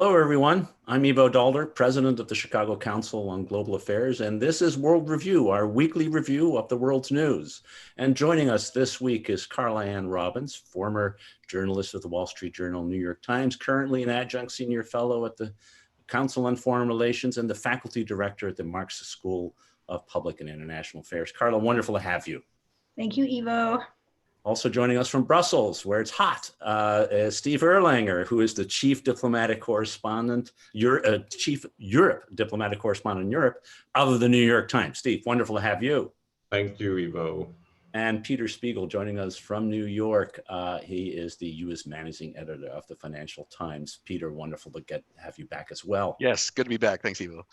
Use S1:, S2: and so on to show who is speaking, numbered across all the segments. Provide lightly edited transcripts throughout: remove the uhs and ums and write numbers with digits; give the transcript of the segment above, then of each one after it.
S1: Hello, everyone. I'm Ivo Daalder, president of the Chicago Council on Global Affairs, and this is World Review, our weekly review of the world's news. And joining us this week is Carla Robbins, former journalist with the Wall Street Journal, New York Times, currently an adjunct senior fellow at the Council on Foreign Relations and the faculty director at the Marx School of Public and International Affairs. Carla, wonderful to have you.
S2: Thank you, Ivo.
S1: Also joining us from Brussels, where it's hot, is Steve Erlanger, who is the chief diplomatic correspondent, chief Europe diplomatic correspondent in Europe of the New York Times. Steve, wonderful to have you.
S3: Thank you, Ivo.
S1: And Peter Spiegel joining us from New York. He is the U.S. managing editor of the Financial Times. Peter, wonderful to have you back as well.
S4: Yes, good to be back. Thanks, Ivo.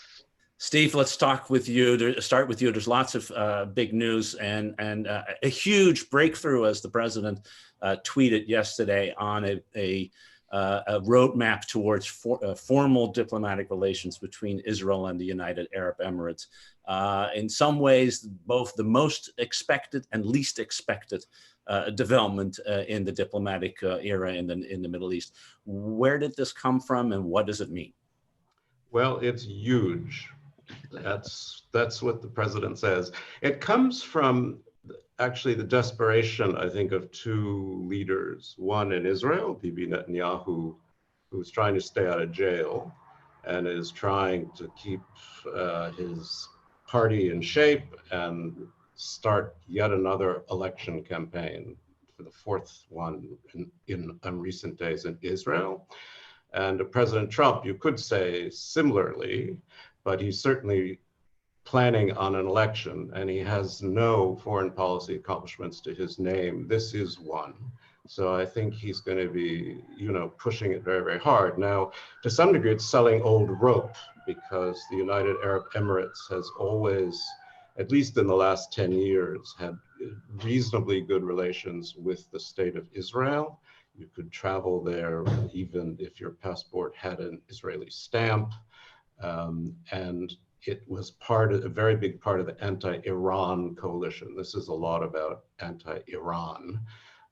S1: Steve, let's start with you. There's lots of big news and a huge breakthrough, as the president tweeted yesterday, on a roadmap towards formal diplomatic relations between Israel and the United Arab Emirates. In some ways, both the most expected and least expected development in the diplomatic era in the Middle East. Where did this come from, and what does it mean?
S3: Well, it's huge. That's what the president says. It comes from actually the desperation, I think, of two leaders. One in Israel, Bibi Netanyahu, who's trying to stay out of jail and is trying to keep his party in shape and start yet another election campaign for the fourth one in recent days in Israel. And President Trump, you could say similarly, but he's certainly planning on an election, and he has no foreign policy accomplishments to his name. This is one. So I think he's going to be, pushing it very, very hard. Now, to some degree, it's selling old rope, because the United Arab Emirates has always, at least in the last 10 years, had reasonably good relations with the state of Israel. You could travel there even if your passport had an Israeli stamp. And it was a very big part of the anti-Iran coalition. This is a lot about anti-Iran.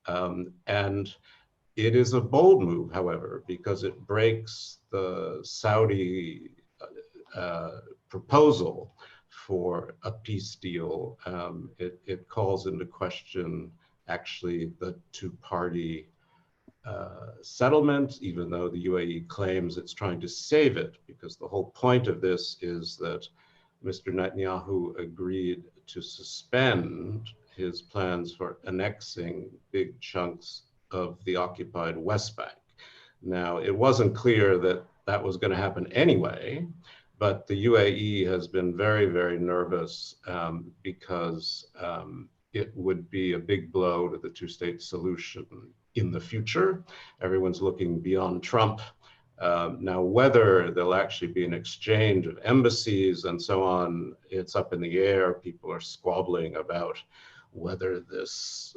S3: And it is a bold move, however, because it breaks the Saudi proposal for a peace deal. It calls into question, actually, the two-party settlement, even though the UAE claims it's trying to save it, because the whole point of this is that Mr. Netanyahu agreed to suspend his plans for annexing big chunks of the occupied West Bank. Now, it wasn't clear that that was going to happen anyway, but the UAE has been very, very nervous because it would be a big blow to the two-state solution in the future. Everyone's looking beyond Trump. Now, whether there'll actually be an exchange of embassies and so on, it's up in the air. People are squabbling about whether this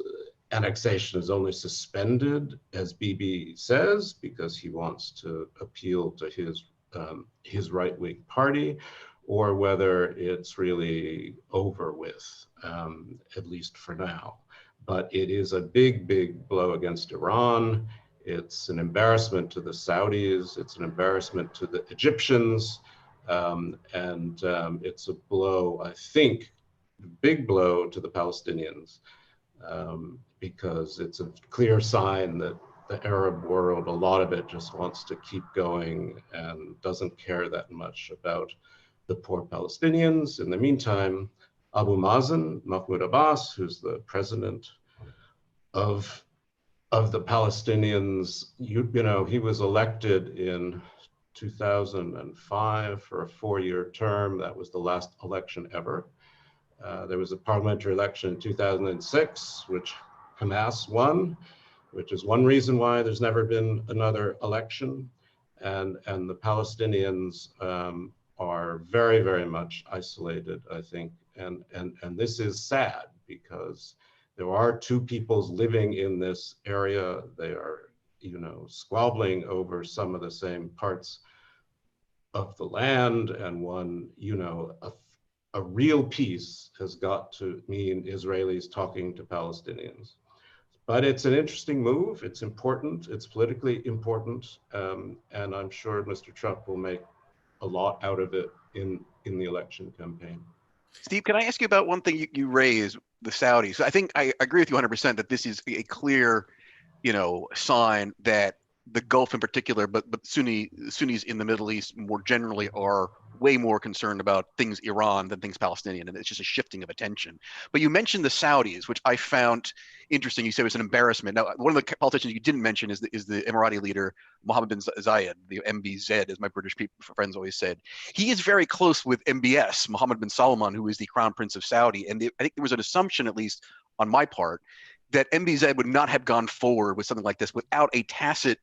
S3: annexation is only suspended, as Bibi says, because he wants to appeal to his right-wing party, or whether it's really over with, at least for now. But it is a big, big blow against Iran. It's an embarrassment to the Saudis. It's an embarrassment to the Egyptians. And it's a blow, I think, a big blow to the Palestinians, because it's a clear sign that the Arab world, a lot of it just wants to keep going and doesn't care that much about the poor Palestinians. In the meantime, Abu Mazen, Mahmoud Abbas, who's the president of the Palestinians, he was elected in 2005 for a 4-year term. That was the last election ever. There was a parliamentary election in 2006, which Hamas won, which is one reason why there's never been another election. And the Palestinians are very, very much isolated, I think. And this is sad, because there are two peoples living in this area. They are, squabbling over some of the same parts of the land. And one, a real peace has got to mean Israelis talking to Palestinians. But it's an interesting move. It's important. It's politically important. And I'm sure Mr. Trump will make a lot out of it in the election campaign.
S2: Steve, can I ask you about one thing you raised, the Saudis? I think I agree with you 100% that this is a clear, sign that the Gulf in particular, but Sunnis in the Middle East more generally are way more concerned about things Iran than things Palestinian, and it's just a shifting of attention. But you mentioned the Saudis, which I found interesting. You said it was an embarrassment. Now, one of the politicians you didn't mention is the Emirati leader Mohammed bin Zayed, the MBZ, as my British friends always said. He is very close with MBS, Mohammed bin Salman, who is the crown prince of Saudi. And I think there was an assumption, at least on my part, that MBZ would not have gone forward with something like this without a tacit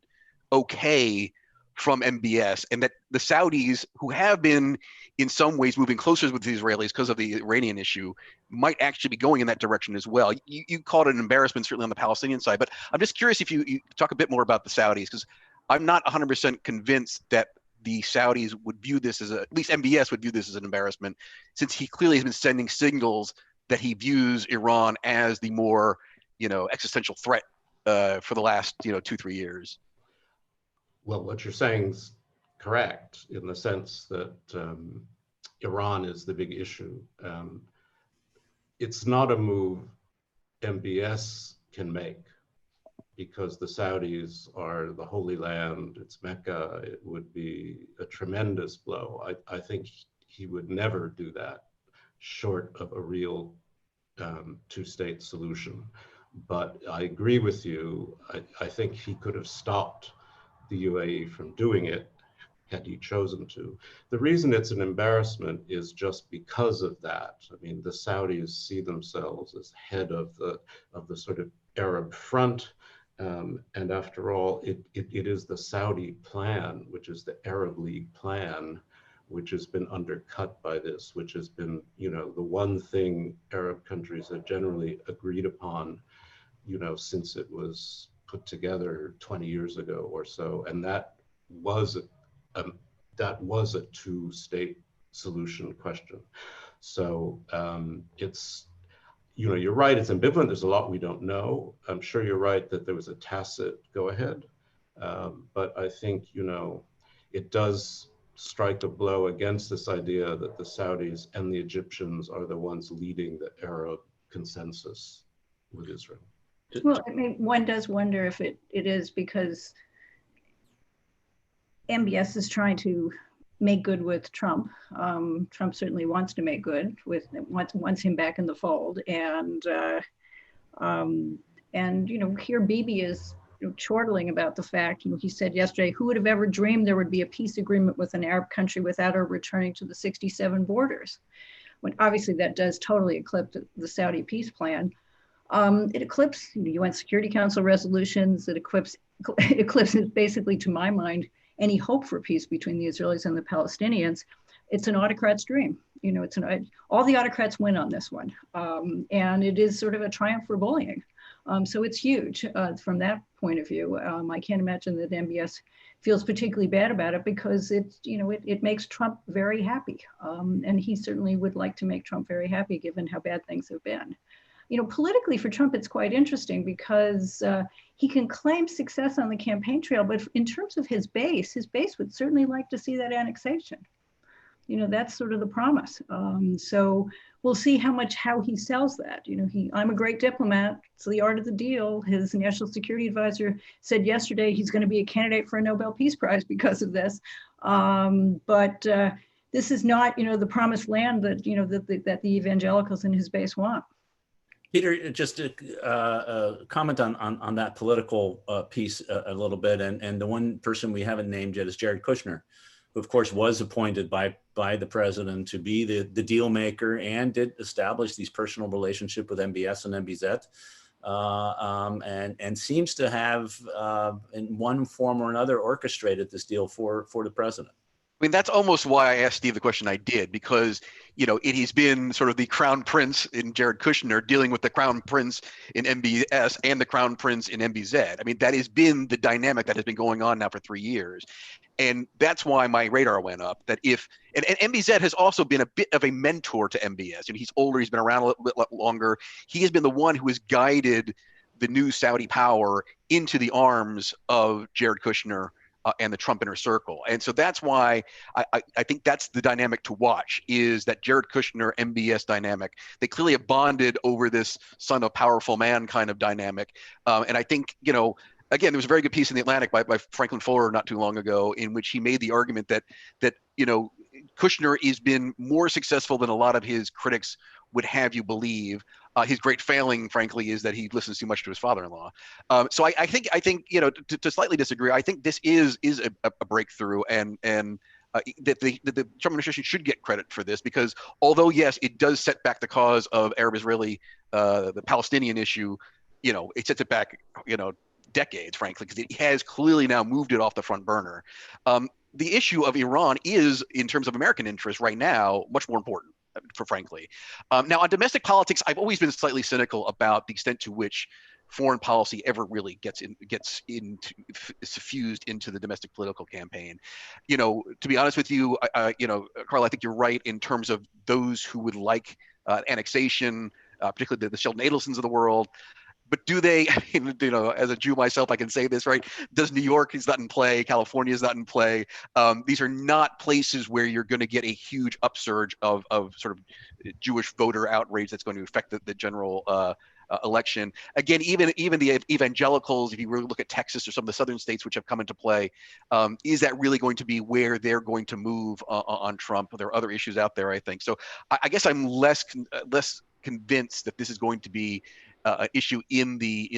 S2: okay from MBS, and that the Saudis, who have been in some ways moving closer with the Israelis because of the Iranian issue, might actually be going in that direction as well. You called it an embarrassment, certainly on the Palestinian side, but I'm just curious if you talk a bit more about the Saudis, because I'm not 100% convinced that the Saudis would view this as at least MBS would view this as an embarrassment, since he clearly has been sending signals that he views Iran as the more, existential threat for the last, 2-3 years.
S3: Well, what you're saying is correct in the sense that Iran is the big issue. It's not a move MBS can make, because the Saudis are the Holy Land, it's Mecca. It would be a tremendous blow. I think he would never do that short of a real two-state solution. But I agree with you. I think he could have stopped the UAE from doing it had he chosen to. The reason it's an embarrassment is just because of that. I mean, the Saudis see themselves as head of the sort of Arab front. And after all, it is the Saudi plan, which is the Arab League plan, which has been undercut by this, which has been, the one thing Arab countries have generally agreed upon, since it was put together 20 years ago or so. And that was a two-state solution question. So it's, you're right, it's ambivalent. There's a lot we don't know. I'm sure you're right that there was a tacit go ahead. But I think, it does strike a blow against this idea that the Saudis and the Egyptians are the ones leading the Arab consensus with Israel.
S4: Well, I mean, one does wonder if it is because MBS is trying to make good with Trump. Trump certainly wants to make good wants him back in the fold, and here Bibi is chortling about the fact. He said yesterday, "Who would have ever dreamed there would be a peace agreement with an Arab country without our returning to the '67 borders?" When obviously that does totally eclipse the Saudi peace plan. It eclipses UN Security Council resolutions. It eclipses basically, to my mind, any hope for peace between the Israelis and the Palestinians. It's an autocrat's dream. All the autocrats win on this one. And it is sort of a triumph for bullying. So it's huge from that point of view. I can't imagine that MBS feels particularly bad about it, because it makes Trump very happy. And he certainly would like to make Trump very happy, given how bad things have been. Politically for Trump, it's quite interesting, because he can claim success on the campaign trail, but in terms of his base would certainly like to see that annexation. That's sort of the promise. So we'll see how he sells that. I'm a great diplomat. It's the art of the deal. His national security advisor said yesterday he's going to be a candidate for a Nobel Peace Prize because of this. But this is not, the promised land that, that the evangelicals in his base want.
S1: Peter, just to comment on that political piece a little bit, and the one person we haven't named yet is Jared Kushner, who of course was appointed by the president to be the deal maker, and did establish these personal relationship with MBS and MBZ, and seems to have in one form or another orchestrated this deal for the president.
S2: I mean, that's almost why I asked Steve the question I did, because, it has been sort of the crown prince in Jared Kushner dealing with the crown prince in MBS and the crown prince in MBZ. I mean, that has been the dynamic that has been going on now for 3 years. And that's why my radar went up, that and MBZ has also been a bit of a mentor to MBS. He's older, he's been around a little bit longer. He has been the one who has guided the new Saudi power into the arms of Jared Kushner and the Trump inner circle. And so that's why I think that's the dynamic to watch, is that Jared Kushner MBS dynamic. They clearly have bonded over this son of powerful man kind of dynamic. And I think, again, there was a very good piece in The Atlantic by Franklin Fuller not too long ago, in which he made the argument that Kushner has been more successful than a lot of his critics would have you believe. His great failing, frankly, is that he listens too much to his father-in-law. So I think to slightly disagree, I think this is a breakthrough, and that the Trump administration should get credit for this, because although yes, it does set back the cause of Arab-Israeli, the Palestinian issue, it sets it back, decades, frankly, because it has clearly now moved it off the front burner. The issue of Iran is, in terms of American interest right now, much more important, frankly. Now, on domestic politics, I've always been slightly cynical about the extent to which foreign policy ever really gets suffused into the domestic political campaign. To be honest with you, Carla, I think you're right in terms of those who would like annexation, particularly the Sheldon Adelsons of the world. But do they, as a Jew myself, I can say this, right? Does New York is not in play? California is not in play. These are not places where you're going to get a huge upsurge of sort of Jewish voter outrage that's going to affect the general election. Again, even the evangelicals, if you really look at Texas or some of the southern states which have come into play, is that really going to be where they're going to move on Trump? There are other issues out there, I think. So I guess I'm less convinced that this is going to be an issue in the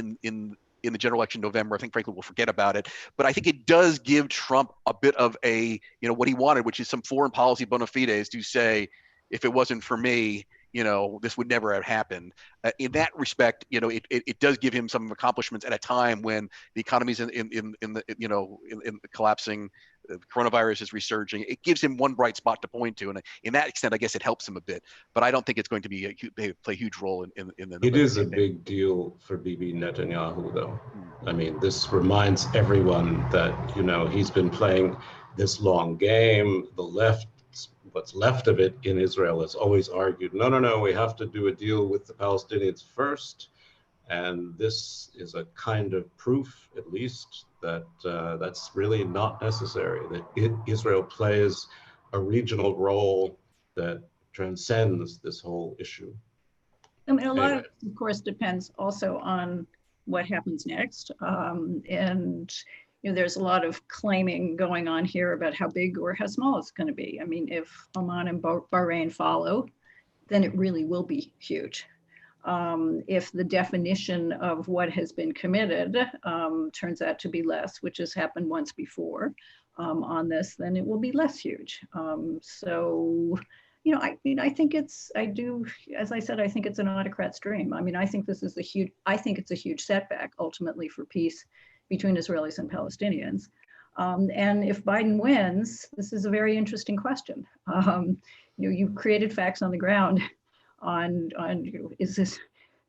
S2: general election in November. I think, frankly, we'll forget about it. But I think it does give Trump a bit of what he wanted, which is some foreign policy bona fides to say, if it wasn't for me, this would never have happened. In that respect, it does give him some accomplishments at a time when the economy's in collapsing, the coronavirus is resurging. It gives him one bright spot to point to, and in that extent, I guess it helps him a bit. But I don't think it's going to be play a huge role in the.
S3: It is a big deal for Bibi Netanyahu, though. I mean, this reminds everyone that he's been playing this long game. The left, what's left of it in Israel, has always argued, no, we have to do a deal with the Palestinians first. And this is a kind of proof, at least, that that's really not necessary, that Israel plays a regional role that transcends this whole issue.
S4: I mean, a lot of it, of course, depends also on what happens next. And there's a lot of claiming going on here about how big or how small it's going to be. I mean, if Oman and Bahrain follow, then it really will be huge. If the definition of what has been committed turns out to be less, which has happened once before on this, then it will be less huge. I think as I said, I think it's an autocrat's dream. I mean, I think it's a huge setback ultimately for peace between Israelis and Palestinians. And if Biden wins, this is a very interesting question. You've created facts on the ground on is this,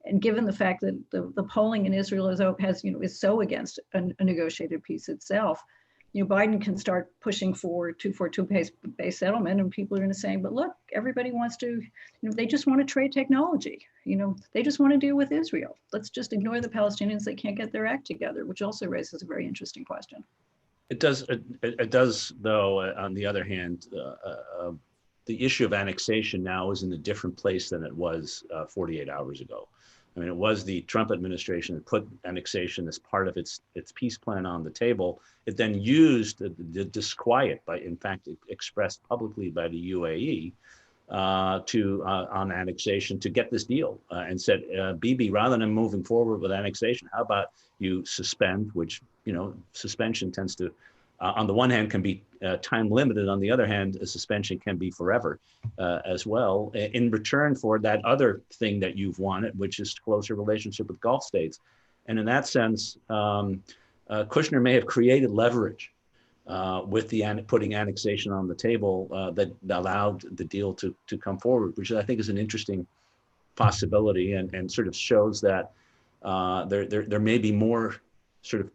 S4: and given the fact that the polling in Israel is so against a negotiated peace itself, Biden can start pushing for two-based settlement, and people are going to say, but look, everybody wants to, they just want to trade technology. They just want to deal with Israel. Let's just ignore the Palestinians. They can't get their act together, which also raises a very interesting question.
S1: It does, though, on the other hand, the issue of annexation now is in a different place than it was 48 hours ago. I mean, it was the Trump administration that put annexation as part of its peace plan on the table. It then used the disquiet, in fact, expressed publicly by the UAE on annexation to get this deal, and said, Bibi, rather than moving forward with annexation, how about you suspend, which, suspension tends to, on the one hand, can be time limited. On the other hand, a suspension can be forever as well, in return for that other thing that you've wanted, which is closer relationship with Gulf states. And in that sense, Kushner may have created leverage with putting annexation on the table that allowed the deal to come forward, which I think is an interesting possibility, and sort of shows that there may be more sort of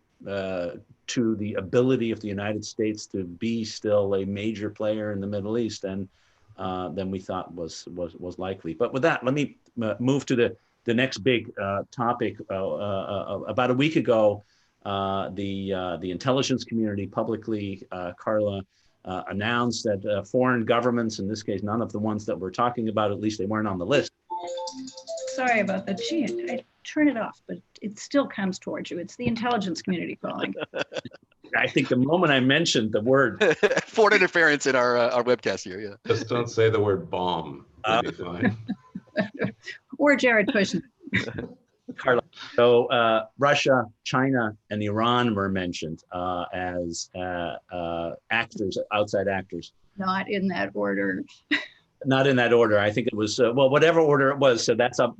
S1: to the ability of the United States to be still a major player in the Middle East than we thought was likely. But with that, let me move to the next big topic. About a week ago, the intelligence community publicly, Carla, announced that foreign governments, in this case, none of the ones that we're talking about, at least they weren't on the list.
S4: Sorry about that. Gee, I turn it off, but it still comes towards you. It's the intelligence community calling.
S1: I think the moment I mentioned the word
S2: foreign interference in our webcast here, yeah.
S3: Just don't say the word bomb. You'll be fine.
S4: Or Jared Kushner.
S1: Carla. So Russia, China, and Iran were mentioned as actors, outside actors.
S4: Not in that order.
S1: Not in that order. I think it was well, whatever order it was. So that's up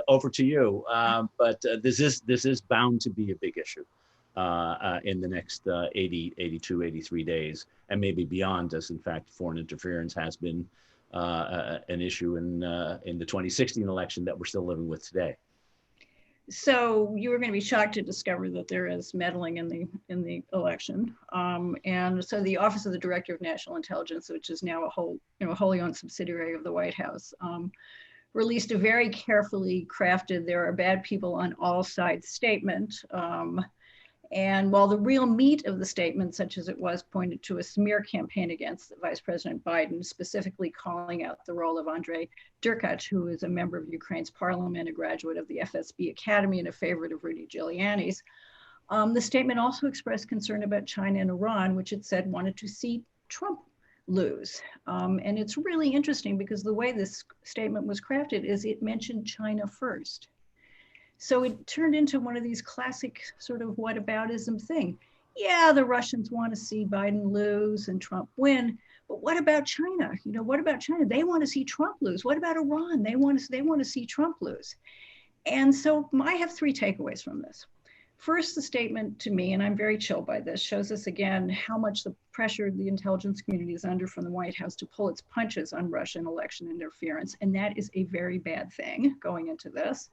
S1: over to you. But this is bound to be a big issue in the next 80, 82, 83 days, and maybe beyond. As in fact, foreign interference has been an issue in the 2016 election that we're still living with today.
S4: So you were going to be shocked to discover that there is meddling in the election, and so the Office of the Director of National Intelligence, which is now a wholly owned subsidiary of the White House, released a very carefully crafted "there are bad people on all sides" statement. And while the real meat of the statement, such as it was, pointed to a smear campaign against Vice President Biden, specifically calling out the role of Andrei Derkach, who is a member of Ukraine's parliament, a graduate of the FSB Academy, and a favorite of Rudy Giuliani's. The statement also expressed concern about China and Iran, which it said wanted to see Trump lose. And it's really interesting because the way this statement was crafted is it mentioned China first. So it turned into one of these classic sort of whataboutism thing. Yeah, the Russians want to see Biden lose and Trump win, but what about China? You know, what about China? They want to see Trump lose. What about Iran? They want to see Trump lose. And so I have three takeaways from this. First, the statement to me, and I'm very chilled by this, shows us again how much the pressure the intelligence community is under from the White House to pull its punches on Russian election interference. And that is a very bad thing going into this.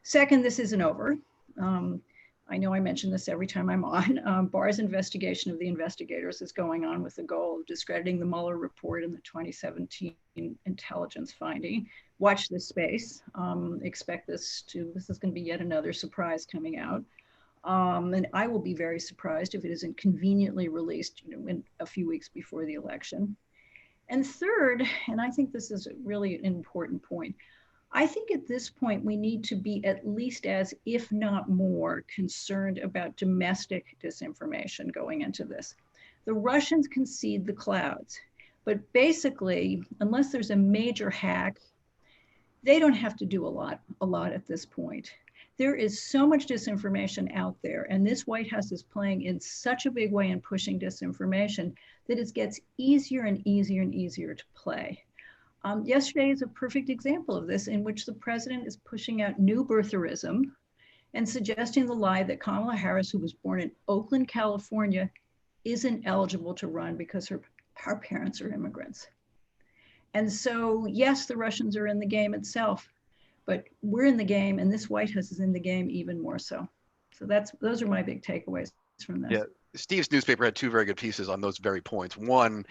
S4: Second, this isn't over. I know I mention this every time I'm on. Barr's investigation of the investigators is going on with the goal of discrediting the Mueller report and the 2017 intelligence finding. Watch this space. Expect this is going to be yet another surprise coming out. And I will be very surprised if it isn't conveniently released, in a few weeks before the election. And third, and I think this is really an important point, I think at this point, we need to be at least as, if not more, concerned about domestic disinformation going into this. The Russians concede the clouds, but basically, unless there's a major hack, they don't have to do a lot at this point. There is so much disinformation out there, and this White House is playing in such a big way in pushing disinformation that it gets easier and easier and easier to play. Yesterday is a perfect example of this, in which the president is pushing out new birtherism and suggesting the lie that Kamala Harris, who was born in Oakland, California, isn't eligible to run because her parents are immigrants. And so, yes, the Russians are in the game itself, but we're in the game, and this White House is in the game even more so. So those are my big takeaways from this.
S2: Yeah, Steve's newspaper had two very good pieces on those very points. One,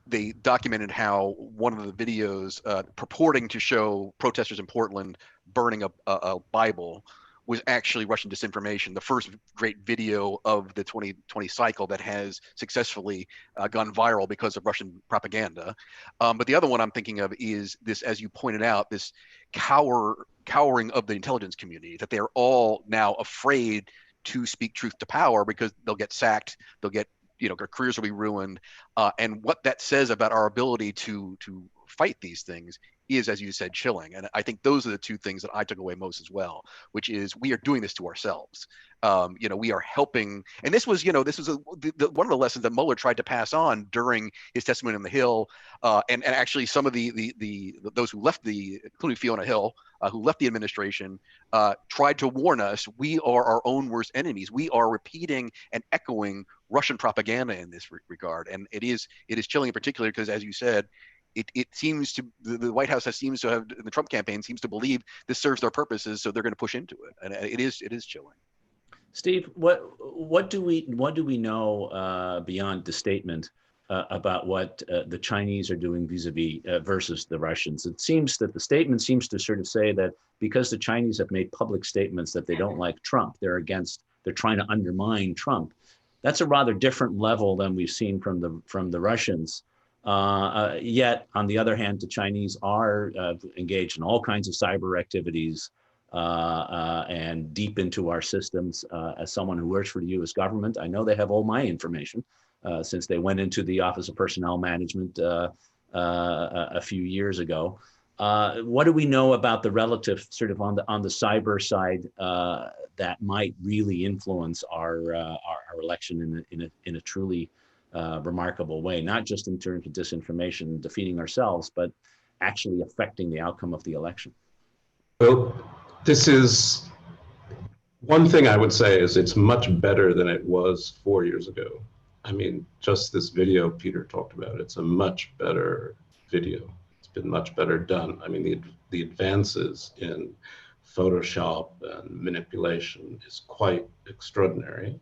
S2: they documented how one of the videos purporting to show protesters in Portland burning a Bible was actually Russian disinformation, the first great video of the 2020 cycle that has successfully gone viral because of Russian propaganda. But the other one I'm thinking of is this, as you pointed out, this cowering of the intelligence community, that they're all now afraid to speak truth to power because they'll get sacked, they'll get, their careers will be ruined. And what that says about our ability to fight these things is, as you said, chilling. And I think those are the two things that I took away most as well, which is we are doing this to ourselves. We are helping. And this was, one of the lessons that Mueller tried to pass on during his testimony on the Hill. And actually some of those who left including Fiona Hill, who left the administration, tried to warn us, we are our own worst enemies. We are repeating and echoing Russian propaganda in this regard. And it is chilling in particular because, as you said, it seems to, the White House seems to have, the Trump campaign seems to believe this serves their purposes, so they're going to push into it, and it is chilling.
S1: Steve, what do we know beyond the statement about what the Chinese are doing vis-a-vis versus the Russians. It seems that the statement seems to sort of say that because the Chinese have made public statements that they don't like Trump, they're trying to undermine Trump. That's a rather different level than we've seen from the Russians. Yet, on the other hand, the Chinese are engaged in all kinds of cyber activities and deep into our systems. As someone who works for the U.S. government, I know they have all my information since they went into the Office of Personnel Management a few years ago. What do we know about the relative sort of on the cyber side that might really influence our election in a truly remarkable way, not just in terms of disinformation and defeating ourselves, but actually affecting the outcome of the election?
S3: Well, this is one thing I would say is it's much better than it was 4 years ago. I mean, just this video Peter talked about, it's a much better video. It's been much better done. I mean, the advances in Photoshop and manipulation is quite extraordinary.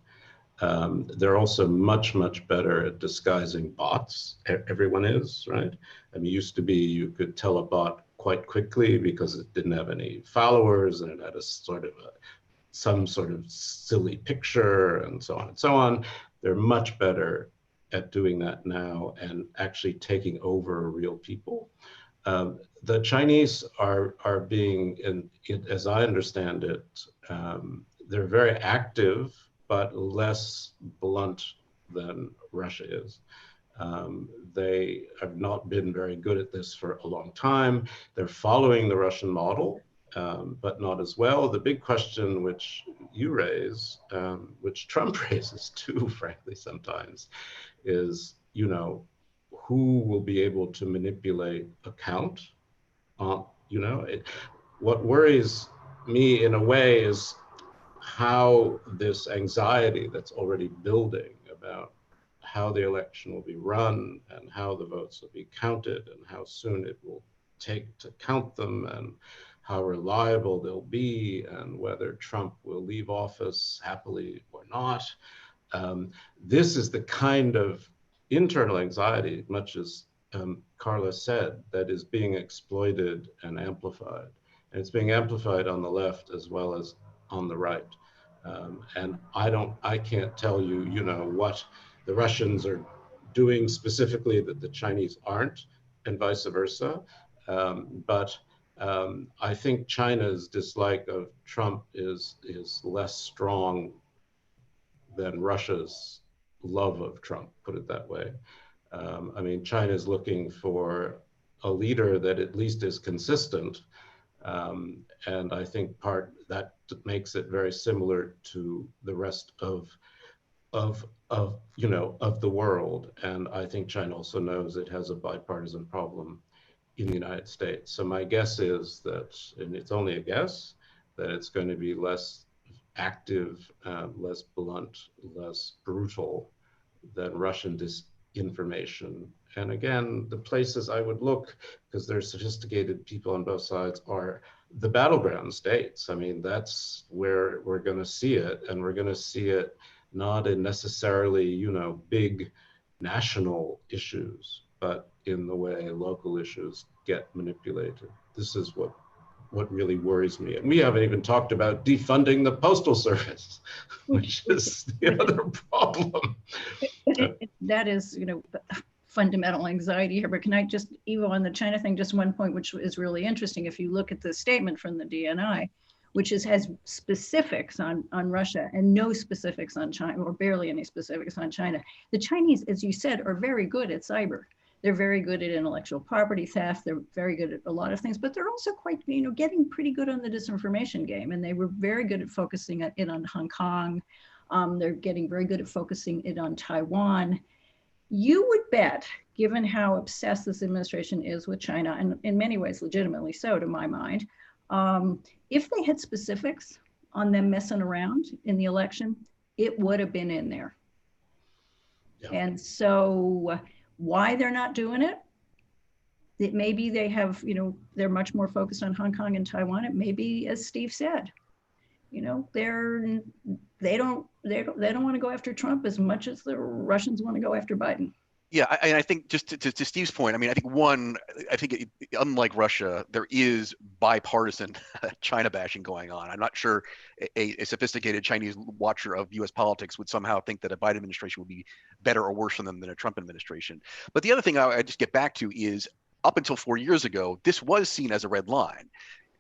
S3: They're also much, much better at disguising bots. Everyone is, right? I mean, it used to be you could tell a bot quite quickly because it didn't have any followers and it had a sort of some sort of silly picture and so on and so on. They're much better at doing that now and actually taking over real people. The Chinese are being, as I understand it, they're very active, but less blunt than Russia is. They have not been very good at this for a long time. They're following the Russian model, but not as well. The big question which you raise, which Trump raises too, frankly, sometimes, is, you know, who will be able to manipulate a count? What worries me in a way is how this anxiety that's already building about how the election will be run and how the votes will be counted and how soon it will take to count them and how reliable they'll be and whether Trump will leave office happily or not. This is the kind of internal anxiety, much as Carla said, that is being exploited and amplified. And it's being amplified on the left as well as on the right. And I can't tell you, you know, what the Russians are doing specifically that the Chinese aren't, and vice versa. But I think China's dislike of Trump is less strong than Russia's love of Trump, put it that way. I mean, China is looking for a leader that at least is consistent. And I think that makes it very similar to the rest of the world. And I think China also knows it has a bipartisan problem in the United States. So my guess is that, and it's only a guess, that it's going to be less active, less blunt, less brutal than Russian disinformation. And again, the places I would look, because there's sophisticated people on both sides, are the battleground states. I mean, that's where we're going to see it, and we're going to see it not in necessarily, you know, big national issues, but in the way local issues get manipulated. This is what really worries me. And we haven't even talked about defunding the Postal Service, which is the other problem.
S4: That is, you know, fundamental anxiety here. But can I just, Ivo, on the China thing, just one point, which is really interesting. If you look at the statement from the DNI, which has specifics on Russia and no specifics on China, or barely any specifics on China. The Chinese, as you said, are very good at cyber. They're very good at intellectual property theft. They're very good at a lot of things, but they're also quite, you know, getting pretty good on the disinformation game. And they were very good at focusing it on Hong Kong. They're getting very good at focusing it on Taiwan. You would bet, given how obsessed this administration is with China, and in many ways legitimately so to my mind, if they had specifics on them messing around in the election, it would have been in there. Yeah. And so why they're not doing it? It maybe they have, you know, they're much more focused on Hong Kong and Taiwan. It may be, as Steve said, you know, they don't want to go after Trump as much as the Russians want to go after Biden.
S2: Yeah, and I think just to Steve's point, I mean, I think unlike Russia, there is bipartisan China bashing going on. I'm not sure a sophisticated Chinese watcher of U.S. politics would somehow think that a Biden administration would be better or worse for them than a Trump administration. But the other thing I just get back to is up until 4 years ago, this was seen as a red line.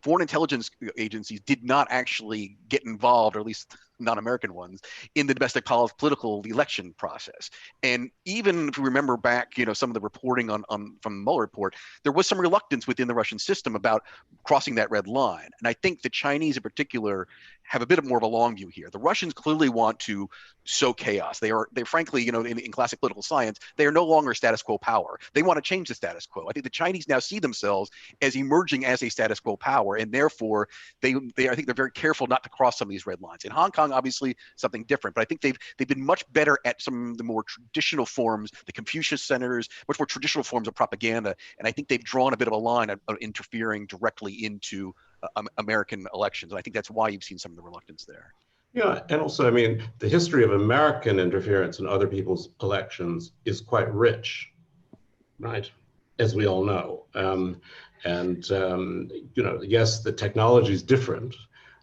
S2: Foreign intelligence agencies did not actually get involved, or at least non-American ones, in the domestic political election process. And even if we remember back, some of the reporting from the Mueller report, there was some reluctance within the Russian system about crossing that red line. And I think the Chinese in particular have a bit more of a long view here. The Russians clearly want to sow chaos. They're frankly, in classic political science, they are no longer status quo power. They want to change the status quo. I think the Chinese now see themselves as emerging as a status quo power, and therefore I think they're very careful not to cross some of these red lines. In Hong Kong, obviously something different, but I think they've been much better at some of the more traditional forms, the Confucius centers, much more traditional forms of propaganda, and I think they've drawn a bit of a line of interfering directly into American elections, and I think that's why you've seen some of the reluctance there.
S3: Yeah, and also, I mean, the history of American interference in other people's elections is quite rich, right? As we all know. Yes, the technology is different,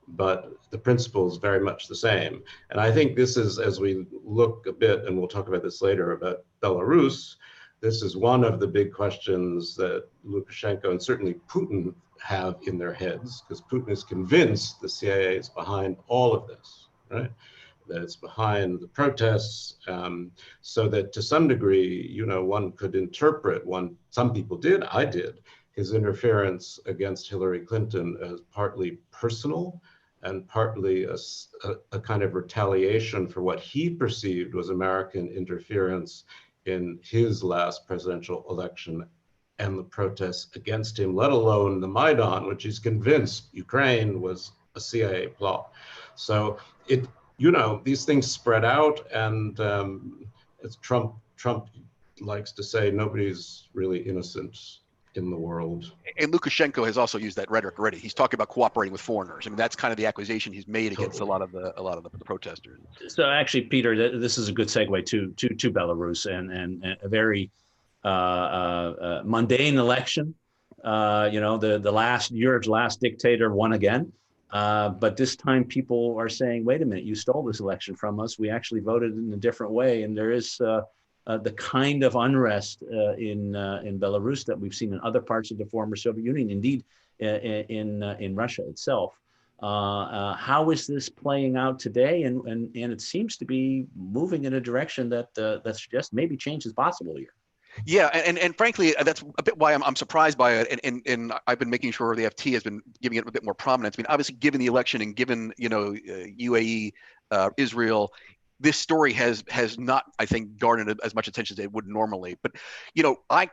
S3: but the principle is very much the same. And I think this is, as we look a bit, and we'll talk about this later, about Belarus, this is one of the big questions that Lukashenko and certainly Putin have in their heads, because Putin is convinced the CIA is behind all of this, right? That it's behind the protests, so that to some degree, one could interpret, some people did, I did, his interference against Hillary Clinton as partly personal and partly a kind of retaliation for what he perceived was American interference in his last presidential election and the protests against him, let alone the Maidan, which he's convinced Ukraine was a CIA plot. So these things spread out, and as Trump likes to say, nobody's really innocent in the world.
S2: And Lukashenko has also used that rhetoric already. He's talking about cooperating with foreigners. I mean, that's kind of the accusation he's made against a lot of the protesters.
S1: So actually, Peter, this is a good segue to Belarus and a very mundane election. Europe's last dictator won again. But this time people are saying, wait a minute, you stole this election from us. We actually voted in a different way. And there is the kind of unrest in Belarus that we've seen in other parts of the former Soviet Union, indeed in Russia itself. How is this playing out today? And it seems to be moving in a direction that suggests maybe change is possible here.
S2: Yeah, and frankly, that's a bit why I'm surprised by it, and I've been making sure the FT has been giving it a bit more prominence. I mean, obviously, given the election and given UAE, Israel, this story has not, I think, garnered as much attention as it would normally. But I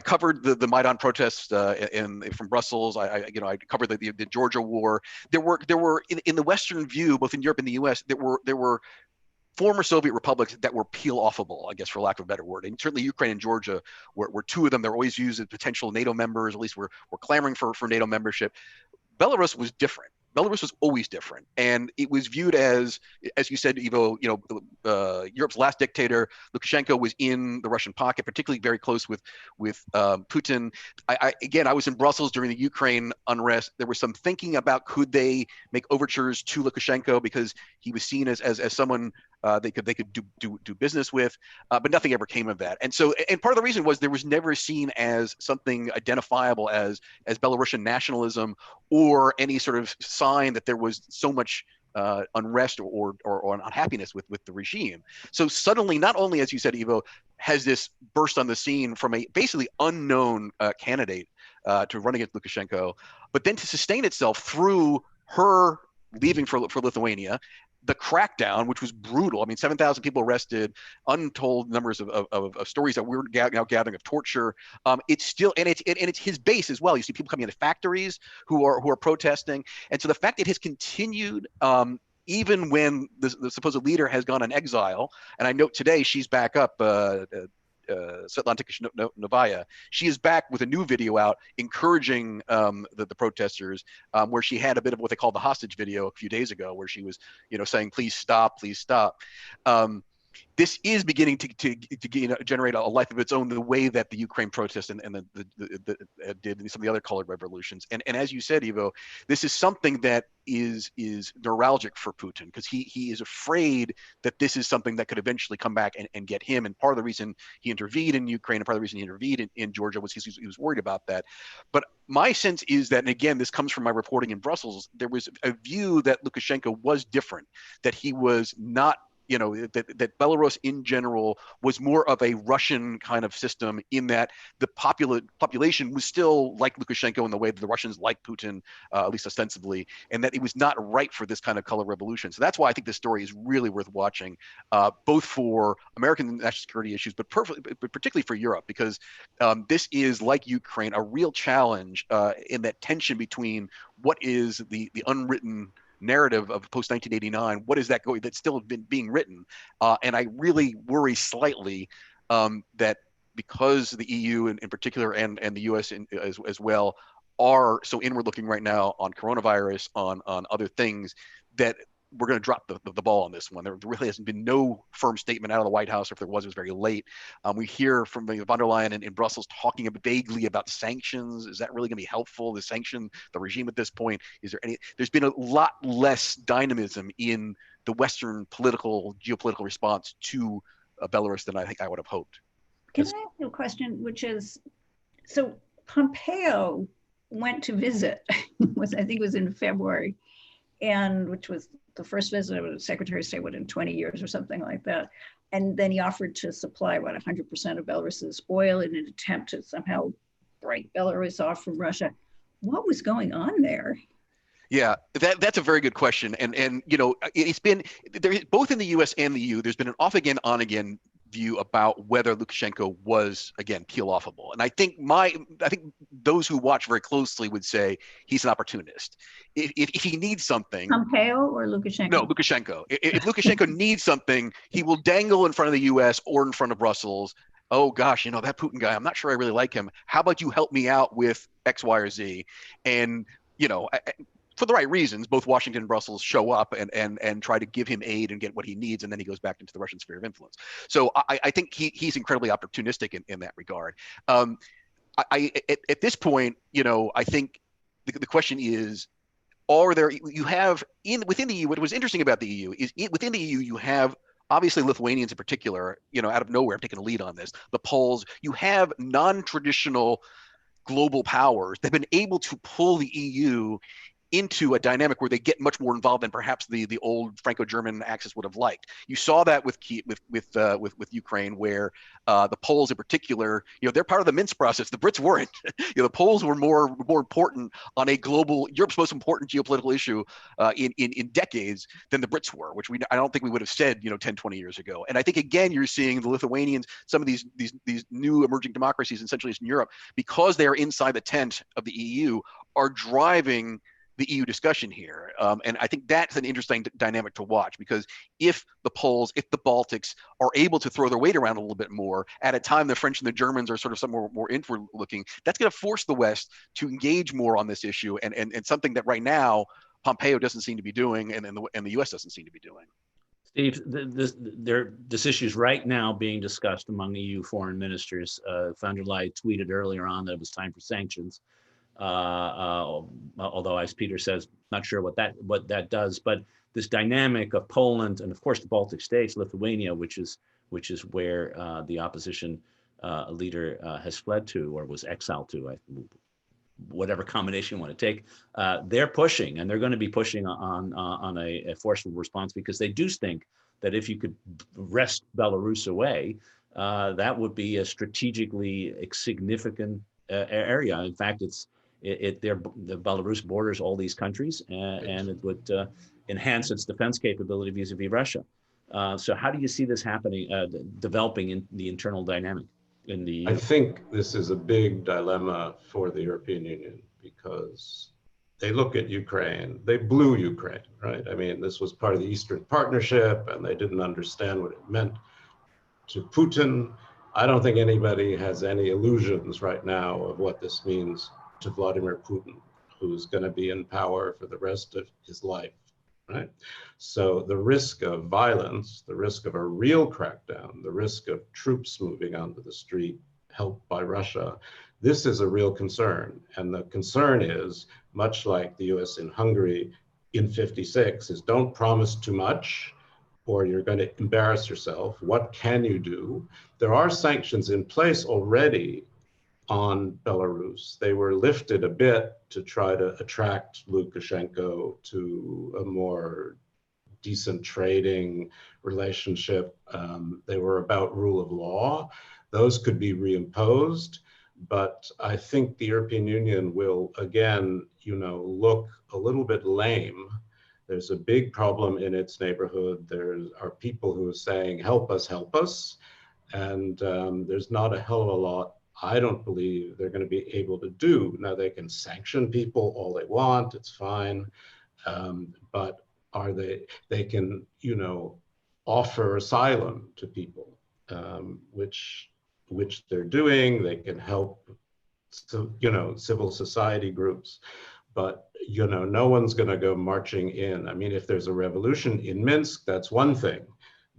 S2: covered the Maidan protests from Brussels. I covered the Georgia war. There were in the Western view, both in Europe and the U.S., there were former Soviet republics that were peel-offable, I guess, for lack of a better word. And certainly Ukraine and Georgia were two of them. They're always used as potential NATO members, at least we're clamoring for NATO membership. Belarus was different. Belarus was always different, and it was viewed as you said, Ivo, Europe's last dictator. Lukashenko was in the Russian pocket, particularly very close with Putin. I was in Brussels during the Ukraine unrest. There was some thinking about could they make overtures to Lukashenko because he was seen as someone they could do business with, but nothing ever came of that. And part of the reason was there was never seen as something identifiable as Belarusian nationalism or any sort of sign that there was so much unrest or unhappiness with the regime. So suddenly, not only, as you said, Ivo, has this burst on the scene from a basically unknown candidate to run against Lukashenko, but then to sustain itself through her leaving for Lithuania, the crackdown, which was brutal. I mean, 7,000 people arrested, untold numbers of stories that we're now gathering of torture. It's still, and it's his base as well. You see people coming into factories who are protesting, and so the fact it has continued, even when the supposed leader has gone in exile, and I note today she's back up. Svetlana Tikhanovskaya, she is back with a new video out encouraging the protesters, where she had a bit of what they call the hostage video a few days ago, where she was, saying, please stop, please stop. this is beginning to generate a life of its own, the way that the Ukraine protests and did in some of the other colored revolutions. And as you said, Ivo, this is something that is neuralgic for Putin, because he is afraid that this is something that could eventually come back and get him. And part of the reason he intervened in Ukraine and part of the reason he intervened in Georgia was he was worried about that. But my sense is that, and again, this comes from my reporting in Brussels, there was a view that Lukashenko was different, that he was not, that Belarus in general was more of a Russian kind of system, in that the population was still like Lukashenko in the way that the Russians like Putin, at least ostensibly, and that it was not ripe for this kind of color revolution. So that's why I think this story is really worth watching, both for American national security issues, but particularly for Europe, because this is, like Ukraine, a real challenge in that tension between what is the unwritten narrative of post 1989, what is that going that's still been being written, and I really worry slightly that because the EU in particular and the US as well are so inward looking right now on coronavirus, on other things, that we're going to drop the ball on this one. There really hasn't been no firm statement out of the White House, or if there was, it was very late. We hear from von der Leyen in Brussels talking vaguely about sanctions. Is that really going to be helpful, the sanction, the regime at this point? Is there any? There's been a lot less dynamism in the Western geopolitical response to Belarus than I think I would have hoped.
S4: Can I ask you a question, which is, so Pompeo went to visit, I think it was in February, and which was the first visit of the Secretary of State in 20 years or something like that. And then he offered to supply 100% of Belarus's oil in an attempt to somehow break Belarus off from Russia. What was going on there?
S2: Yeah, that's a very good question. And it's been there, both in the US and the EU, there's been an off again, on again view about whether Lukashenko was, again, peel-offable. And I think those who watch very closely would say he's an opportunist. If he needs something—
S4: Pompeo or Lukashenko?
S2: No, Lukashenko. If Lukashenko needs something, he will dangle in front of the US or in front of Brussels. Oh gosh, that Putin guy, I'm not sure I really like him. How about you help me out with X, Y, or Z? And, for the right reasons, both Washington and Brussels show up and try to give him aid and get what he needs, and then he goes back into the Russian sphere of influence. So I think he's incredibly opportunistic in that regard. At this point, I think the question is, within the EU, what was interesting about the EU is within the EU you have obviously Lithuanians in particular, out of nowhere have taken a lead on this. The Poles, you have non-traditional global powers that have been able to pull the EU into a dynamic where they get much more involved than perhaps the old Franco-German axis would have liked. You saw that with Ukraine, where the Poles in particular, they're part of the Minsk process. The Brits weren't. The Poles were more important on a global, Europe's most important geopolitical issue in decades than the Brits were, which I don't think we would have said 10, 20 years ago. And I think again you're seeing the Lithuanians, some of these new emerging democracies in Central Eastern Europe, because they are inside the tent of the EU, are driving the EU discussion here. And I think that's an interesting dynamic to watch, because if the Poles, if the Baltics are able to throw their weight around a little bit more at a time the French and the Germans are sort of somewhere more inward looking, that's going to force the West to engage more on this issue, and something that right now Pompeo doesn't seem to be doing, and the US doesn't seem to be doing.
S1: Steve, this issue is right now being discussed among EU foreign ministers. Von der Leyen tweeted earlier on that it was time for sanctions. Although, as Peter says, not sure what that does, but this dynamic of Poland and of course the Baltic states, Lithuania, which is where the opposition leader has fled to or was exiled to, whatever combination you want to take. They're pushing, and they're going to be pushing on a forceful response, because they do think that if you could wrest Belarus away, that would be a strategically significant area. In fact, the Belarus borders all these countries, and it would enhance its defense capability vis-a-vis Russia. So how do you see this happening, developing in the internal dynamic in the EU?
S3: I think this is a big dilemma for the European Union, because they look at Ukraine, they blew Ukraine, right? I mean, this was part of the Eastern Partnership, and they didn't understand what it meant to Putin. I don't think anybody has any illusions right now of what this means to Vladimir Putin, who's going to be in power for the rest of his life. right? So the risk of violence, the risk of a real crackdown, the risk of troops moving onto the street helped by Russia, this is a real concern. And the concern is, much like the US in Hungary in '56, is don't promise too much or you're going to embarrass yourself. What can you do? There are sanctions in place already on Belarus. They were lifted a bit to try to attract Lukashenko to a more decent trading relationship. They were about rule of law. Those could be reimposed, but I think the European Union will again, look a little bit lame. There's a big problem in its neighborhood. There are people who are saying, help us. And there's not a hell of a lot, I don't believe, they're going to be able to do. Now, they can sanction people all they want, it's fine. But they can, offer asylum to people, which they're doing. They can help, civil society groups. But, no one's going to go marching in. I mean, if there's a revolution in Minsk, that's one thing.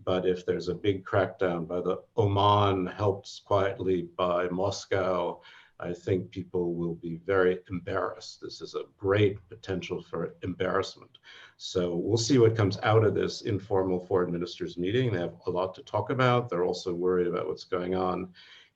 S3: But if there's a big crackdown by the Oman, helped quietly by Moscow, I think people will be very embarrassed. This is a great potential for embarrassment. So we'll see what comes out of this informal foreign ministers meeting. They have a lot to talk about. They're also worried about what's going on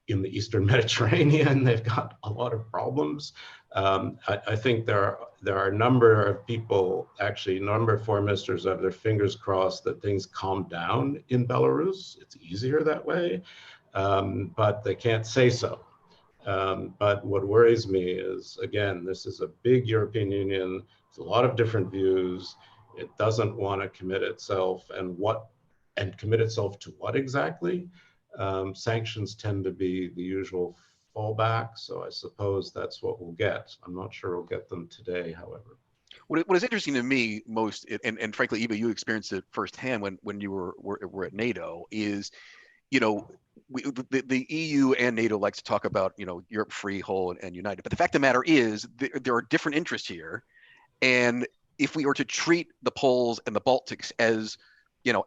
S3: in the Eastern Mediterranean. They've got a lot of problems. I think there are a number of people, actually a number of foreign ministers have their fingers crossed that things calm down in Belarus. It's easier that way, but they can't say so. But what worries me is, again, this is a big European Union. It's a lot of different views. It doesn't want to commit itself, and commit itself to what exactly? Sanctions tend to be the usual fallback, so I suppose that's what we'll get. I'm not sure we'll get them today, however.
S2: What is interesting to me most, and frankly, Ivo, you experienced it firsthand when you were at NATO, is, the EU and NATO likes to talk about, Europe free, whole, and united. But the fact of the matter is, there are different interests here. And if we were to treat the Poles and the Baltics as,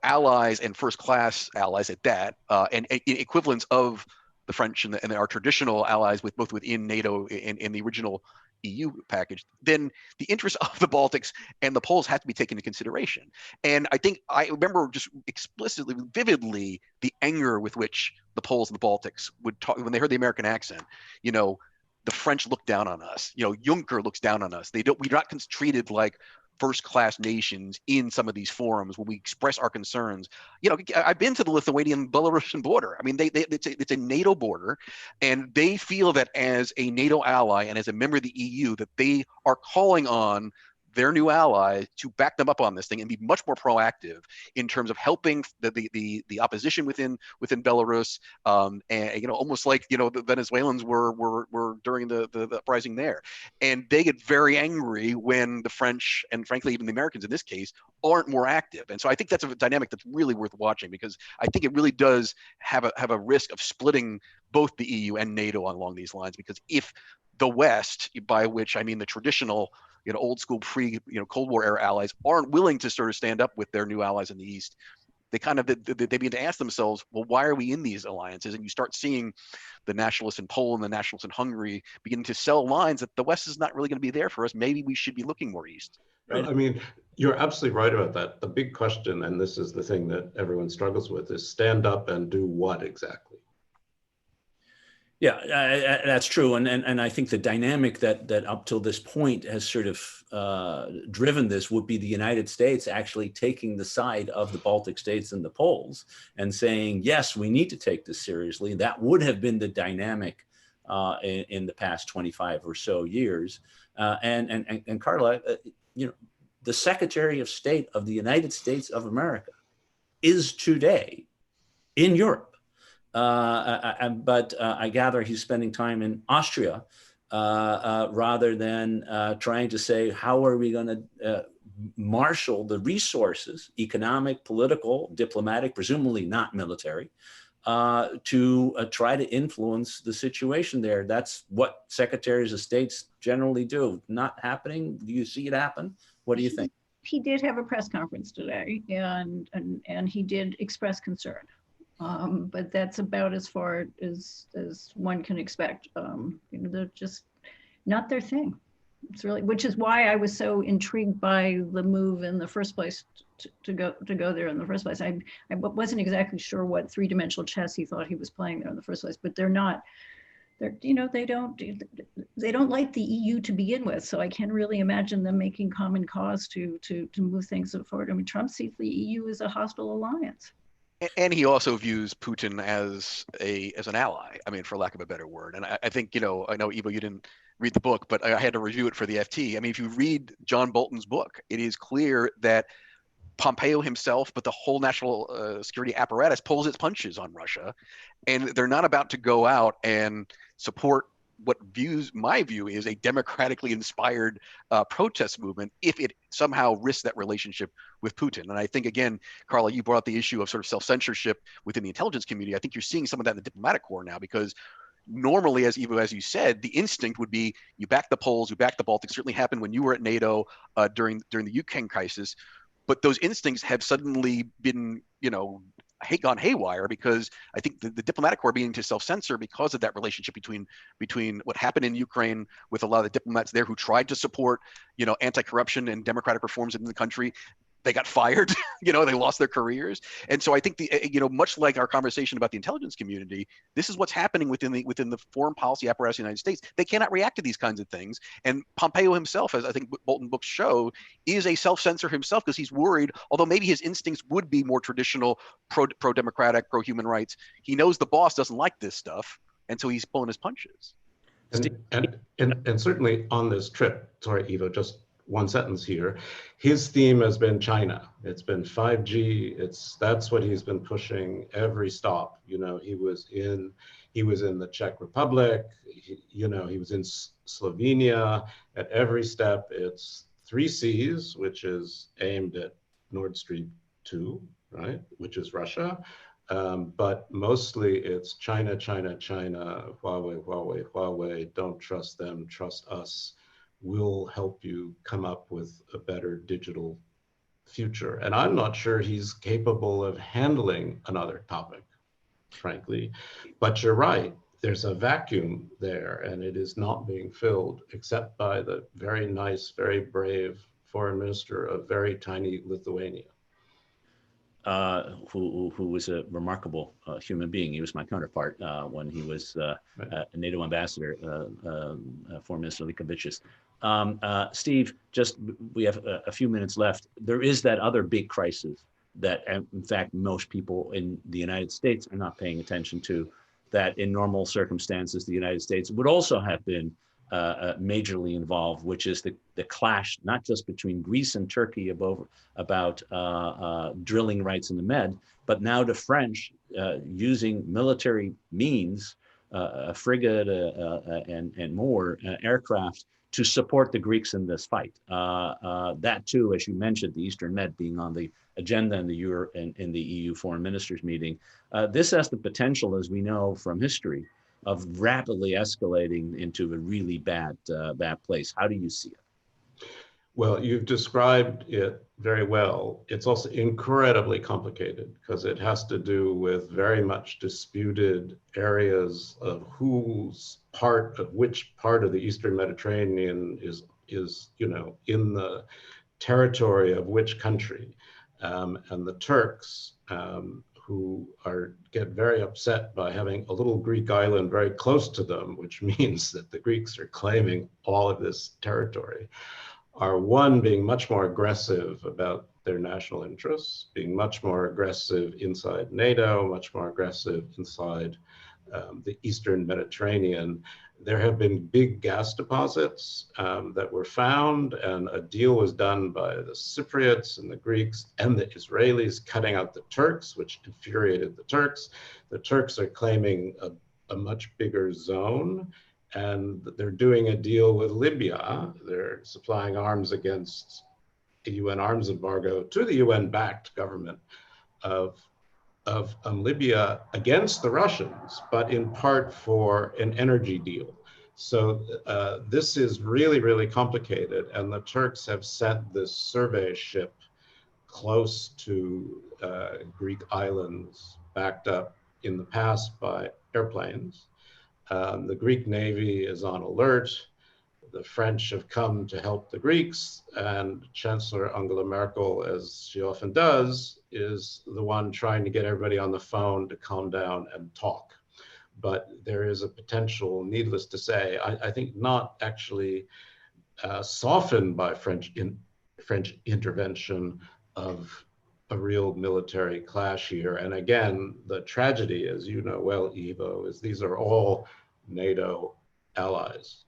S2: allies and first-class allies at that, and equivalents of the French and our traditional allies both within NATO and the original EU package, then the interests of the Baltics and the Poles have to be taken into consideration. And I think I remember just explicitly, vividly, the anger with which the Poles and the Baltics would talk when they heard the American accent. The French look down on us. Juncker looks down on us. We're not treated like first-class nations in some of these forums when we express our concerns. I've been to the Lithuanian-Belarusian border. I mean, it's a NATO border, and they feel that as a NATO ally and as a member of the EU, that they are calling on their new ally to back them up on this thing and be much more proactive in terms of helping the opposition within Belarus, and almost like the Venezuelans were during the uprising there. And they get very angry when the French, and frankly even the Americans in this case, aren't more active. And so I think that's a dynamic that's really worth watching, because I think it really does have a risk of splitting both the EU and NATO along these lines. Because if the West, by which I mean the traditional old school Cold War era allies, aren't willing to sort of stand up with their new allies in the East, they begin to ask themselves, well, why are we in these alliances? And you start seeing the nationalists in Poland, the nationalists in Hungary beginning to sell lines that the West is not really going to be there for us. Maybe we should be looking more East.
S3: Right? I mean, you're absolutely right about that. The big question, and this is the thing that everyone struggles with, is stand up and do what exactly?
S1: Yeah, that's true. And I think the dynamic that up till this point has sort of driven this would be the United States actually taking the side of the Baltic states and the Poles and saying, yes, we need to take this seriously. That would have been the dynamic in the past 25 or so years. And Carla, the Secretary of State of the United States of America is today in Europe. But I gather he's spending time in Austria rather than trying to say, how are we going to marshal the resources, economic, political, diplomatic, presumably not military, to try to influence the situation there. That's what secretaries of states generally do. Not happening. Do you see it happen? What do you think?
S4: he did have a press conference today, and he did express concern. But that's about as far as one can expect. They're just not their thing. It's really, which is why I was so intrigued by the move in the first place to go there in the first place. I wasn't exactly sure what three-dimensional chess he thought he was playing there in the first place, but they're not. They don't like the EU to begin with, so I can't really imagine them making common cause to move things forward. I mean, Trump sees the EU as a hostile alliance.
S2: And he also views Putin as an ally. I mean, for lack of a better word. And I think, I know, Ivo, you didn't read the book, but I had to review it for the FT. I mean, if you read John Bolton's book, it is clear that Pompeo himself, but the whole national security apparatus pulls its punches on Russia, and they're not about to go out and support what my view is a democratically inspired protest movement if it somehow risks that relationship with Putin. And I think, again, Carla, you brought up the issue of sort of self-censorship within the intelligence community. I think you're seeing some of that in the diplomatic corps now, because normally, as Ivo, as you said, the instinct would be you back the Poles, you back the Baltics. Certainly happened when you were at NATO during the Ukraine crisis. But those instincts have suddenly been, gone haywire, because I think the diplomatic corps beginning to self-censor because of that relationship between what happened in Ukraine with a lot of the diplomats there who tried to support, anti-corruption and democratic reforms in the country. They got fired, they lost their careers. And so I think much like our conversation about the intelligence community, this is what's happening within the foreign policy apparatus of the United States. They cannot react to these kinds of things. And Pompeo himself, as I think Bolton books show, is a self-censor himself, because he's worried, although maybe his instincts would be more traditional, pro-democratic, pro-human rights, he knows the boss doesn't like this stuff. And so he's pulling his punches.
S3: And certainly on this trip, sorry, Ivo, just one sentence here. His theme has been China. It's been 5G. That's what he's been pushing every stop. He was in the Czech Republic. He was in Slovenia. At every step, it's 3 Cs, which is aimed at Nord Stream 2, right? Which is Russia. But mostly it's China, China, China, Huawei, Huawei, Huawei. Don't trust them, trust us. Will help you come up with a better digital future. And I'm not sure he's capable of handling another topic, frankly. But you're right, there's a vacuum there, and it is not being filled except by the very nice, very brave foreign minister of very tiny Lithuania.
S1: Who was a remarkable human being. He was my counterpart when he was a NATO ambassador, Foreign Minister Likovicius. Steve, we have a few minutes left. There is that other big crisis that, in fact, most people in the United States are not paying attention to, that in normal circumstances, the United States would also have been majorly involved, which is the clash, not just between Greece and Turkey about drilling rights in the Med, but now the French using military means, a frigate and more aircraft to support the Greeks in this fight. That too, as you mentioned, the Eastern Med being on the agenda in the EU foreign ministers meeting. This has the potential, as we know from history, of rapidly escalating into a really bad place. How do you see it?
S3: Well, you've described it very well. It's also incredibly complicated because it has to do with very much disputed areas of which part of the Eastern Mediterranean is in the territory of which country. And the Turks, who get very upset by having a little Greek island very close to them, which means that the Greeks are claiming all of this territory, are being much more aggressive about their national interests, being much more aggressive inside NATO, much more aggressive inside the Eastern Mediterranean. There have been big gas deposits that were found, and a deal was done by the Cypriots and the Greeks and the Israelis cutting out the Turks, which infuriated the Turks. The Turks are claiming a much bigger zone, and they're doing a deal with Libya. They're supplying arms against a UN arms embargo to the UN-backed government of Libya against the Russians, but in part for an energy deal. So this is really, really complicated, and the Turks have sent this survey ship close to Greek islands, backed up in the past by airplanes. The Greek Navy is on alert. The French have come to help the Greeks, and Chancellor Angela Merkel, as she often does, is the one trying to get everybody on the phone to calm down and talk. But there is a potential, needless to say, I think not actually softened by French intervention, of a real military clash here. And again, the tragedy, as you know well, Ivo, is these are all NATO allies.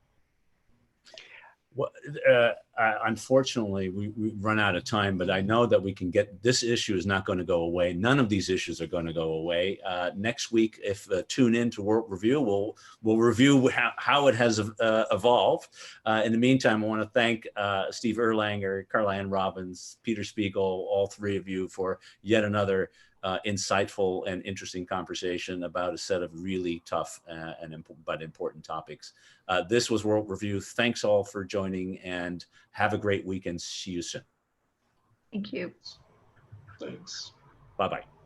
S1: Well, unfortunately, we run out of time, but I know that we can get, this issue is not going to go away. None of these issues are going to go away. Next week, if tune in to World Review, we'll review how it has evolved. In the meantime, I want to thank Steve Erlanger, Carla and Robbins, Peter Spiegel, all three of you for yet another insightful and interesting conversation about a set of really tough but important topics. This was World Review. Thanks all for joining, and have a great weekend. See you soon.
S4: Thank you.
S3: Thanks.
S1: Bye-bye.